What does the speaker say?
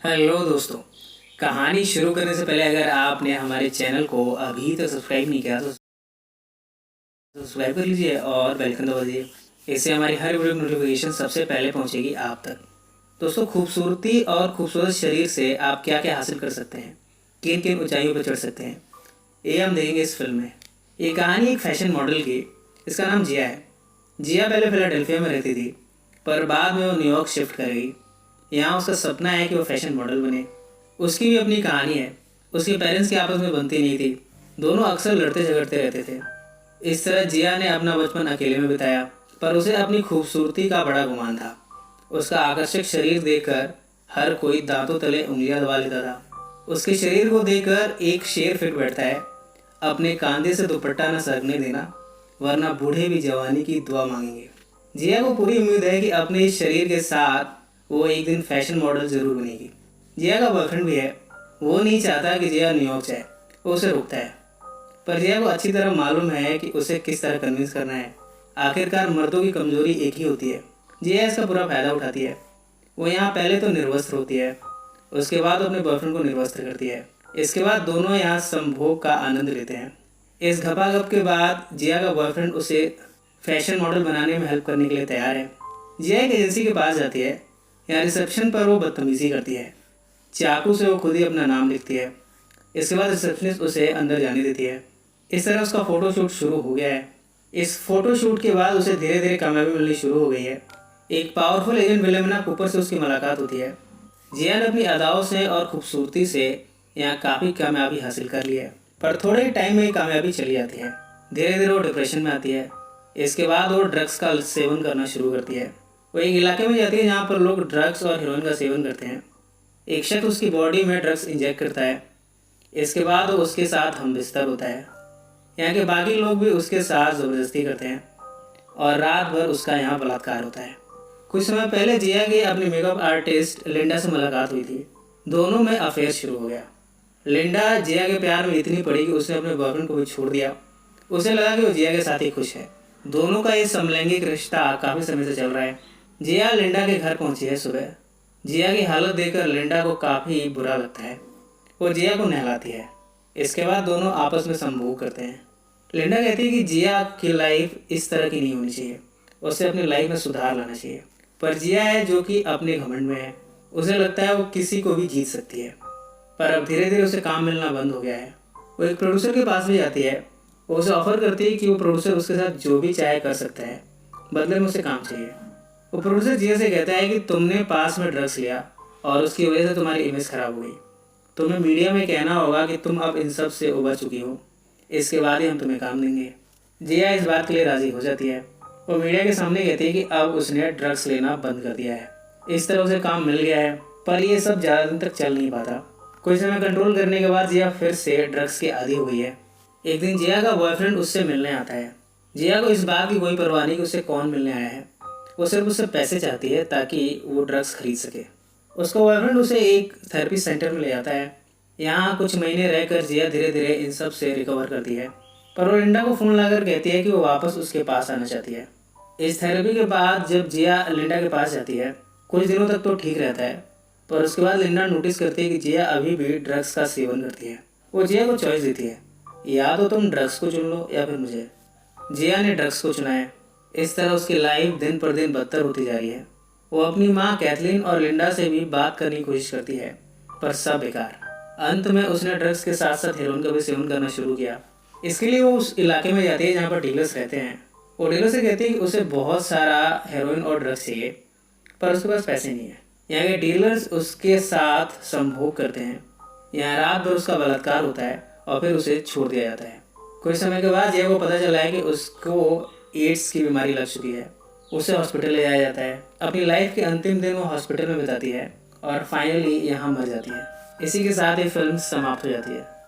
Hello दोस्तों। कहानी शुरू करने से पहले अगर आपने हमारे चैनल को अभी तक सब्सक्राइब नहीं किया तो सब्सक्राइब कर लीजिए और बेल आइकन दबा दीजिए। इससे हमारी हर वीडियो नोटिफिकेशन सबसे पहले पहुंचेगी आप तक। दोस्तों, खूबसूरती और खूबसूरत शरीर से आप क्या क्या हासिल कर सकते हैं, किन किन ऊंचाइयों पर चढ़ सकते हैं, ये हम देखेंगे इस फिल्म में। ये कहानी एक फैशन मॉडल की। इसका नाम जिया है। जिया पहले फिलाडेल्फिया में रहती थी, पर बाद में वो न्यूयॉर्क शिफ्ट कर गई। यहाँ उसका सपना है कि वो फैशन मॉडल बने। उसकी भी अपनी कहानी है। उसके पेरेंट्स की आपस में बनती नहीं थी, दोनों अक्सर लड़ते झगड़ते रहते थे। इस तरह जिया ने अपना बचपन अकेले में बिताया, पर उसे अपनी खूबसूरती का बड़ा गुमान था। उसका आकर्षक शरीर देखकर हर कोई दांतों तले उंगलियां दबा लेता था। उसके शरीर को देखकर एक शेर फिट बैठता है, अपने कंधे से दुपट्टा न सरकने देना, वरना बूढ़े भी जवानी की दुआ मांगेंगे। जिया को पूरी उम्मीद है कि अपने इस शरीर के साथ वो एक दिन फैशन मॉडल जरूर बनेगी। जिया का बॉयफ्रेंड भी है। वो नहीं चाहता कि जिया न्यूयॉर्क जाए, वो उसे रोकता है। पर जिया को अच्छी तरह मालूम है कि उसे किस तरह कन्विंस करना है। आखिरकार मर्दों की कमजोरी एक ही होती है। जिया इसका पूरा फायदा उठाती है। वो यहाँ पहले तो निर्वस्त्र होती है, उसके बाद अपने बॉयफ्रेंड को निर्वस्त्र करती है। इसके बाद दोनों यहाँ संभोग का आनंद लेते हैं। इस घपाघप के बाद जिया का बॉयफ्रेंड उसे फैशन मॉडल बनाने में हेल्प करने के लिए तैयार है। जिया एक एजेंसी के पास जाती है। यहाँ रिसेप्शन पर वो बदतमीजी करती है। चाकू से वो खुद ही अपना नाम लिखती है। इसके बाद रिसेप्शनिस्ट उसे अंदर जाने देती है। इस तरह उसका फ़ोटोशूट शुरू हो गया है। इस फोटोशूट के बाद उसे धीरे धीरे कामयाबी मिलनी शुरू हो गई है। एक पावरफुल एजेंट विलेमिना कूपर से उसकी मुलाकात होती है। जिया ने अपनी अदाओं से और खूबसूरती से यहाँ काफ़ी कामयाबी हासिल कर ली है, पर थोड़े ही टाइम में ही कामयाबी चली जाती है। धीरे धीरे वो डिप्रेशन में आती है। इसके बाद वो ड्रग्स का सेवन करना शुरू करती है। वो एक इलाके में जाती है जहाँ पर लोग ड्रग्स और हीरोइन का सेवन करते हैं। एक शख्स उसकी बॉडी में ड्रग्स इंजेक्ट करता है। इसके बाद वो उसके साथ हमबिस्तर होता है। यहाँ के बाकी लोग भी उसके साथ ज़बरदस्ती करते हैं और रात भर उसका यहाँ बलात्कार होता है। कुछ समय पहले जिया की अपनी मेकअप आर्टिस्ट लिंडा से मुलाकात हुई थी। दोनों में अफेयर शुरू हो गया। लिंडा जिया के प्यार में इतनी पड़ी कि उसने अपने बॉयफ्रेंड को भी छोड़ दिया। उसे लगा कि वो जिया के साथ ही खुश है। दोनों का ये समलैंगिक रिश्ता काफ़ी समय से चल रहा है। जिया लिंडा के घर पहुंची है सुबह। जिया की हालत देखकर लिंडा को काफ़ी बुरा लगता है। वो जिया को नहलाती है। इसके बाद दोनों आपस में संभोग करते हैं। लिंडा कहती है कि जिया की लाइफ इस तरह की नहीं होनी चाहिए, उसे अपनी लाइफ में सुधार लाना चाहिए। पर जिया है जो कि अपने घमंड में है। उसे लगता है वो किसी को भी जीत सकती है। पर अब धीरे धीरे उसे काम मिलना बंद हो गया है। वो एक प्रोड्यूसर के पास भी जाती है। वो उसे ऑफर करती है कि वो प्रोड्यूसर उसके साथ जो भी चाहे कर सकता है, बदले में उसे काम चाहिए। वो प्रोड्यूसर जिया से कहता है कि तुमने पास में ड्रग्स लिया और उसकी वजह से तुम्हारी इमेज खराब हो गई। तुम्हें मीडिया में कहना होगा कि तुम अब इन सब से उबर चुकी हो, इसके बाद ही हम तुम्हें काम देंगे। जिया इस बात के लिए राज़ी हो जाती है। वो मीडिया के सामने कहती है कि अब उसने ड्रग्स लेना बंद कर दिया है। इस तरह उसे काम मिल गया है, पर यह सब ज़्यादा दिन तक चल नहीं पाता। कुछ समय कंट्रोल करने के बाद जिया फिर से ड्रग्स की आदी हो गई है। एक दिन जिया का बॉयफ्रेंड उससे मिलने आता है। जिया को इस बात की कोई परवाह नहीं कि उसे कौन मिलने आया है। वो सिर्फ उससे पैसे चाहती है ताकि वो ड्रग्स खरीद सके। उसका बॉयफ्रेंड उसे एक थेरेपी सेंटर में ले जाता है। यहाँ कुछ महीने रहकर जिया धीरे धीरे इन सब से रिकवर करती है। पर वो लिंडा को फ़ोन लाकर कहती है कि वो वापस उसके पास आना चाहती है। इस थेरेपी के बाद जब जिया लिंडा के पास जाती है, कुछ दिनों तक तो ठीक रहता है, पर उसके बाद लिंडा नोटिस करती है कि जिया अभी भी ड्रग्स का सेवन करती है। वो जिया को चॉइस देती है, या तो तुम ड्रग्स को चुन लो या फिर मुझे। जिया ने ड्रग्स को चुना है। इस तरह उसकी लाइफ दिन पर दिन बदतर होती जा रही है। वो अपनी माँ कैथलीन और लिंडा से भी बात करने की कोशिश करती है, पर सब बेकार। अंत में उसने ड्रग्स के साथ साथ हेरोइन का भी सेवन करना शुरू किया। इसके लिए वो उस इलाके में जाती है जहाँ पर डीलर्स रहते हैं। वो डीलर से कहती है कि उसे बहुत सारा हेरोइन और ड्रग्स चाहिए, पर उसके पास पैसे नहीं है। यहाँ के डीलर्स उसके साथ संभोग करते हैं। यहाँ रात भर उसका बलात्कार होता है और फिर उसे छोड़ दिया जाता है। कुछ समय के बाद जिया को पता चला है कि उसको एड्स की बीमारी लग चुकी है। उसे हॉस्पिटल ले जाया जाता है। अपनी लाइफ के अंतिम दिन वो हॉस्पिटल में बिताती है और फाइनली यहाँ मर जाती है। इसी के साथ ये फिल्म समाप्त हो जाती है।